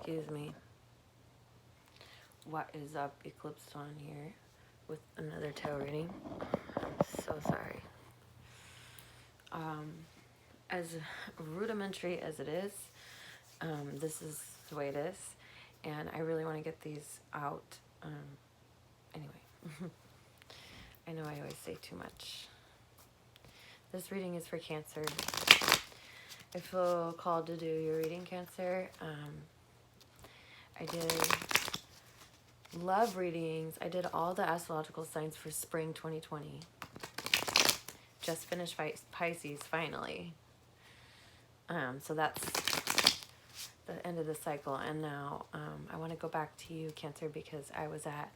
Excuse me. What is up, Eclipse on here with another tarot reading. So sorry. As rudimentary as it is, this is the way it is, and I really want to get these out. Anyway, I know I always say too much. This reading is for Cancer. I feel called to do your reading, Cancer. I did love readings. I did all the astrological signs for spring 2020. Just finished Pisces, finally. So that's the end of the cycle. And now I want to go back to you, Cancer, because I was at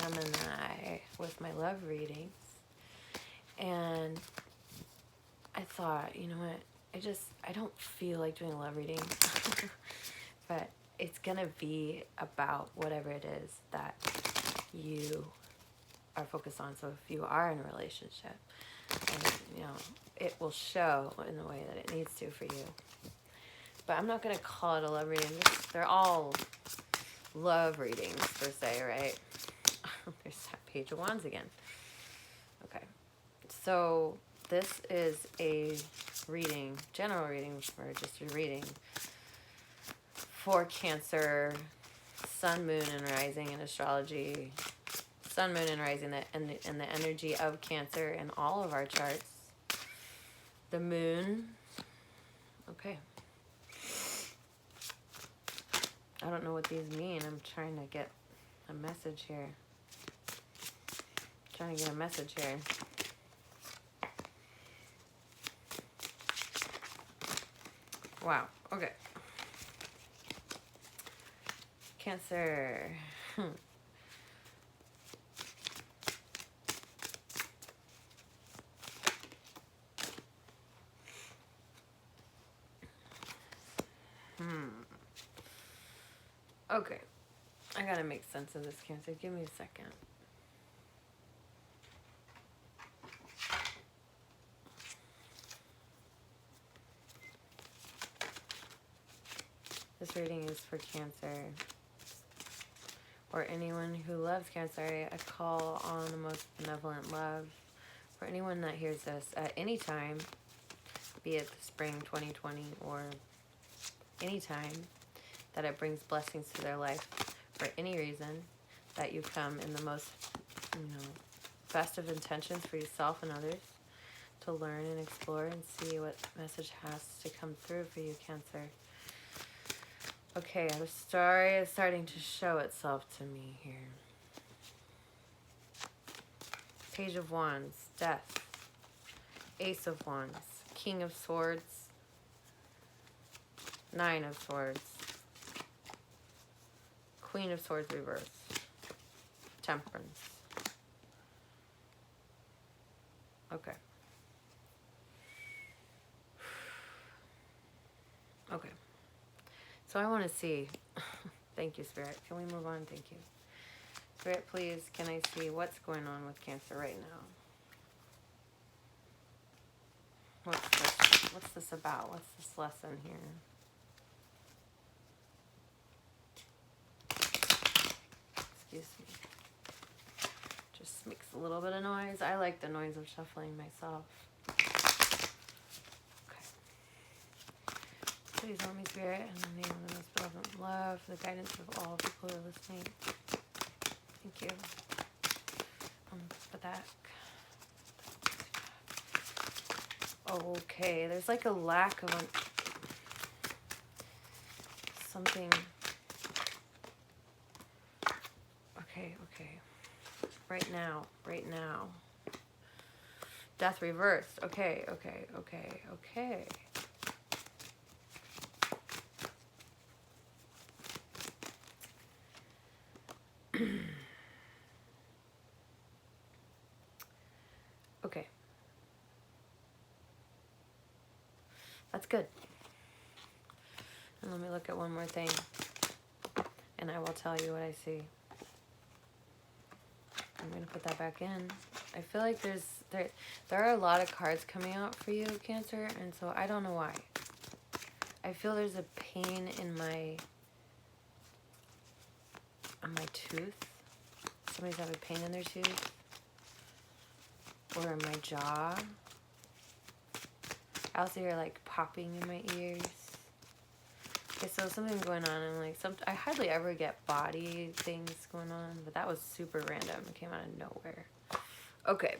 Gemini with my love readings. And I thought, you know what? I don't feel like doing a love reading. But it's going to be about whatever it is that you are focused on. So if you are in a relationship, and, you know, it will show in the way that it needs to for you. But I'm not going to call it a love reading. They're all love readings, per se, right? There's that Page of Wands again. Okay. So this is a reading, general reading, or just a reading for Cancer, Sun, Moon, and Rising in astrology. Sun, Moon, and Rising, and the energy of Cancer in all of our charts. The Moon. Okay. I don't know what these mean. I'm trying to get a message here. Wow. Okay. Cancer. Okay. I gotta make sense of this, Cancer. Give me a second. This reading is for Cancer, or anyone who loves Cancer. I call on the most benevolent love for anyone that hears this at any time, be it the spring 2020 or any time that it brings blessings to their life for any reason, that you come in the most, best of intentions for yourself and others, to learn and explore and see what message has to come through for you, Cancer. Okay, the story is starting to show itself to me here. Page of Wands, Death, Ace of Wands, King of Swords, Nine of Swords, Queen of Swords reversed, Temperance. Okay. Okay. So I want to see. Thank you, Spirit. Can we move on? Thank you. Spirit, please, can I see what's going on with Cancer right now? What's this about? What's this lesson here? Excuse me. Just makes a little bit of noise. I like the noise of shuffling myself. Please help me, Spirit, in the name of the most benevolent love, for the guidance of all people who are listening. Thank you. For that. Okay, there's like a lack of something. Okay. Right now. Death reversed. Okay. Okay. That's good. And let me look at one more thing, and I will tell you what I see. I'm going to put that back in. I feel like there are a lot of cards coming out for you, Cancer, and so I don't know why. I I feel there's a pain in my tooth. Somebody's having pain in their tooth. Or in my jaw. I also hear like popping in my ears. Okay, so something's going on, and like I hardly ever get body things going on, but that was super random. It came out of nowhere. Okay.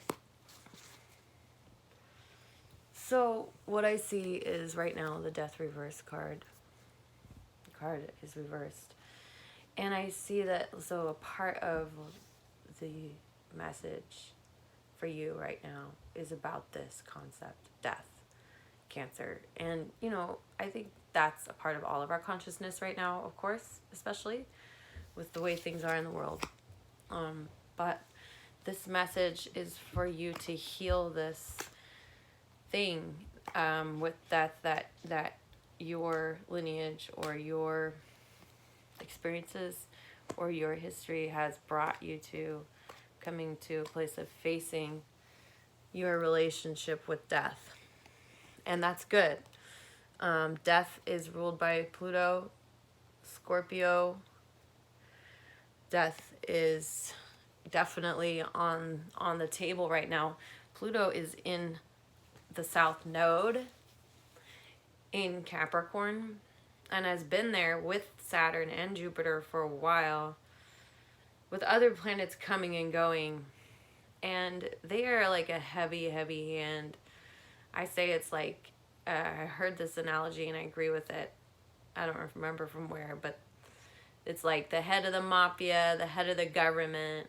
So what I see is right now the Death Reverse card. The card is reversed. And I see that, so a part of the message for you right now is about this concept, death, Cancer. And, you know, I think that's a part of all of our consciousness right now, of course, especially with the way things are in the world. But this message is for you to heal this thing with death that your lineage or your experiences or your history has brought you to, coming to a place of facing your relationship with death. And that's good. Death is ruled by Pluto, Scorpio. Death is definitely on the table right now. Pluto is in the South Node in Capricorn and has been there with Saturn and Jupiter for a while, with other planets coming and going. And they are like a heavy, heavy hand. I say it's like, I heard this analogy and I agree with it. I don't remember from where, but it's like the head of the mafia, the head of the government,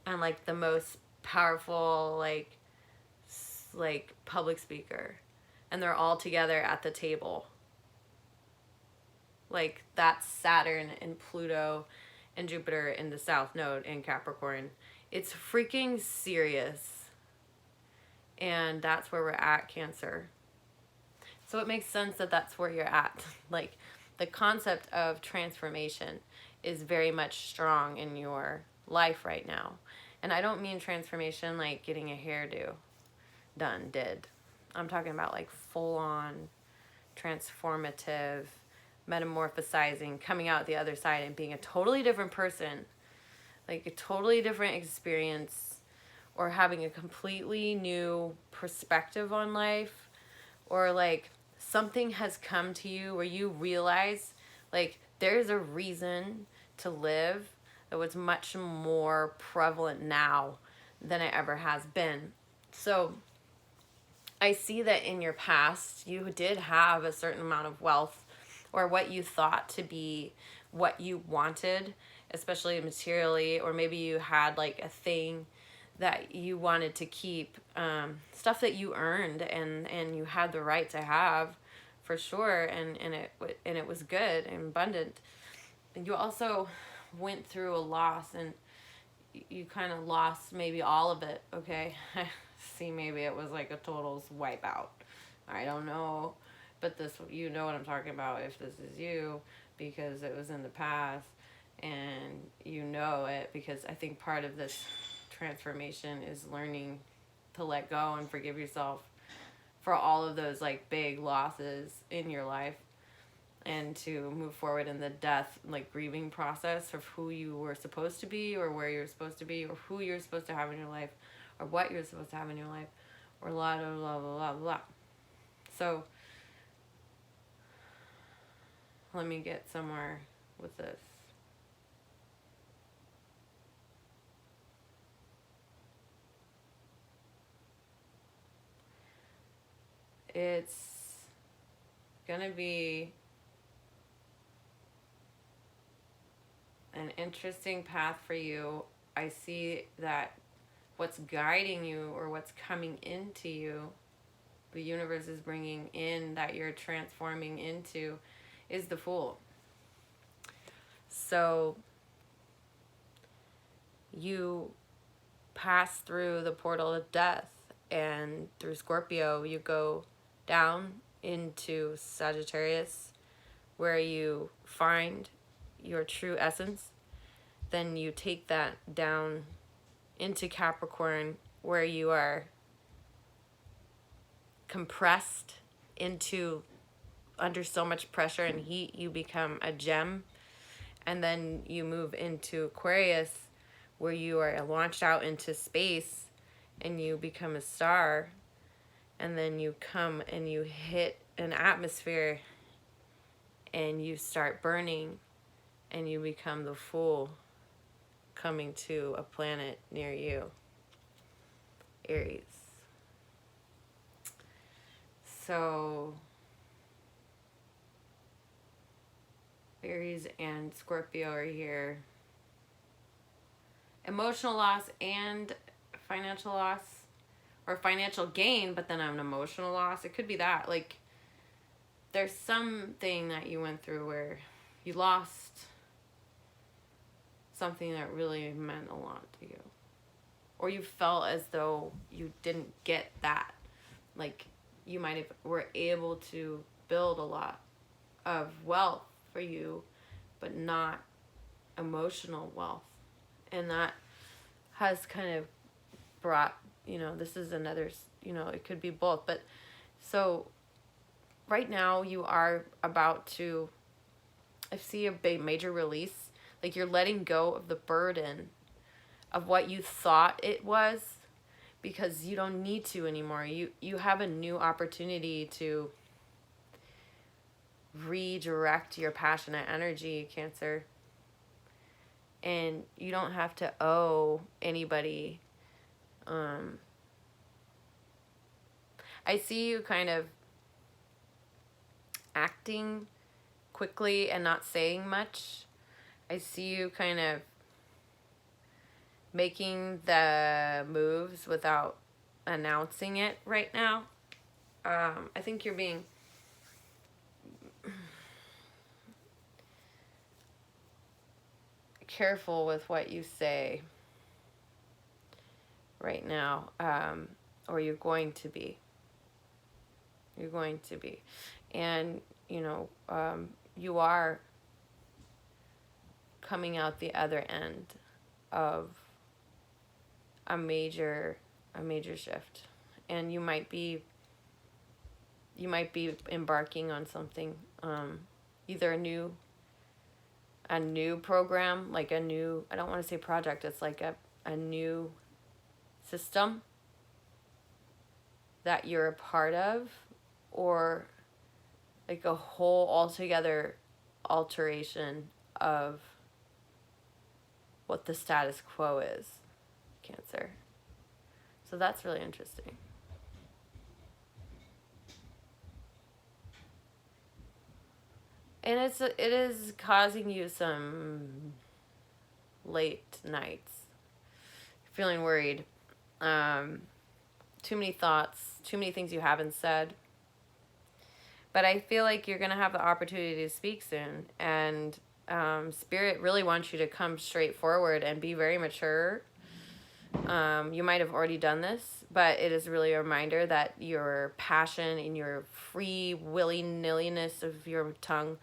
and like the most powerful like public speaker. And they're all together at the table. Like that's Saturn and Pluto and Jupiter in the South Node in Capricorn. It's freaking serious. And that's where we're at, Cancer. So it makes sense that that's where you're at. Like the concept of transformation is very much strong in your life right now. And I don't mean transformation like getting a hairdo did. I'm talking about like full-on transformative, metamorphosizing, coming out the other side and being a totally different person, like a totally different experience, or having a completely new perspective on life, or like something has come to you where you realize like there's a reason to live that was much more prevalent now than it ever has been. So I see that in your past, you did have a certain amount of wealth, or what you thought to be what you wanted, especially materially, or maybe you had like a thing that you wanted to keep, stuff that you earned and you had the right to have, for sure, and it was good and abundant. And you also went through a loss, and you kind of lost maybe all of it, okay? See, maybe it was like a total wipeout. I don't know. But this, you know what I'm talking about if this is you, because it was in the past, and you know it, because I think part of this transformation is learning to let go and forgive yourself for all of those like big losses in your life, and to move forward in the death, like grieving process of who you were supposed to be, or where you're supposed to be, or who you're supposed to have in your life, or what you're supposed to have in your life, or blah, blah, blah, blah, blah, blah. So let me get somewhere with this. It's gonna be an interesting path for you. I see that what's guiding you, or what's coming into you, the universe is bringing in, that you're transforming into, is the Fool. So you pass through the portal of death, and through Scorpio you go down into Sagittarius, where you find your true essence. Then you take that down into Capricorn, where you are compressed into under so much pressure and heat, you become a gem. And then you move into Aquarius, where you are launched out into space and you become a star. And then you come and you hit an atmosphere and you start burning and you become the Fool coming to a planet near you. Aries. So Aries and Scorpio are here. Emotional loss and financial loss, or financial gain, but then an emotional loss. It could be that. Like, there's something that you went through where you lost something that really meant a lot to you. Or you felt as though you didn't get that. Like, you might have were able to build a lot of wealth for you, but not emotional wealth. And that has kind of brought, this is another, it could be both. But so right now you are about to, I see a big major release. Like, you're letting go of the burden of what you thought it was, because you don't need to anymore. You have a new opportunity to redirect your passionate energy, Cancer. And you don't have to owe anybody. I see you kind of acting quickly and not saying much. I see you kind of making the moves without announcing it right now. I think you're being careful with what you say right now, or you're going to be. You're going to be. And, you are coming out the other end of a major shift. And you might be embarking on something, either a new program, like a new, I don't want to say project, it's like a new system that you're a part of, or like a whole altogether alteration of what the status quo is, Cancer. So that's really interesting. And it is causing you some late nights. Feeling worried. Too many thoughts, too many things you haven't said. But I feel like you're going to have the opportunity to speak soon. And Spirit really wants you to come straight forward and be very mature. You might have already done this, but it is really a reminder that your passion and your free willy-nilliness of your tongue,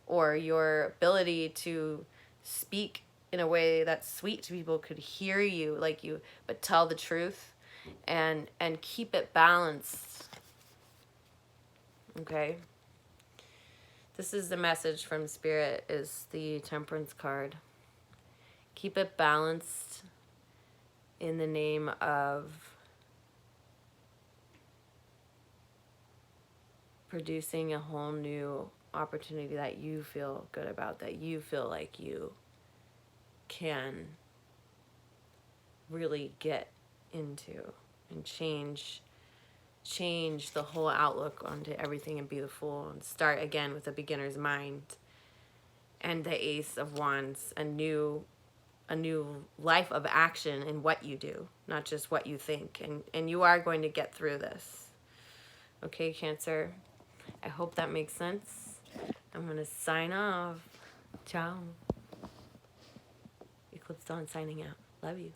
or your ability to speak in a way that's sweet to people, could hear you, like you, but tell the truth and keep it balanced. Okay? This is the message from Spirit, is the Temperance card. Keep it balanced in the name of producing a whole new opportunity that you feel good about, that you feel like you can really get into and change the whole outlook onto everything and be the Fool, and start again with a beginner's mind and the Ace of Wands, a new life of action in what you do, not just what you think. And you are going to get through this. Okay, Cancer? I hope that makes sense. I'm going to sign off. Ciao. Eclipse Dawn signing out. Love you.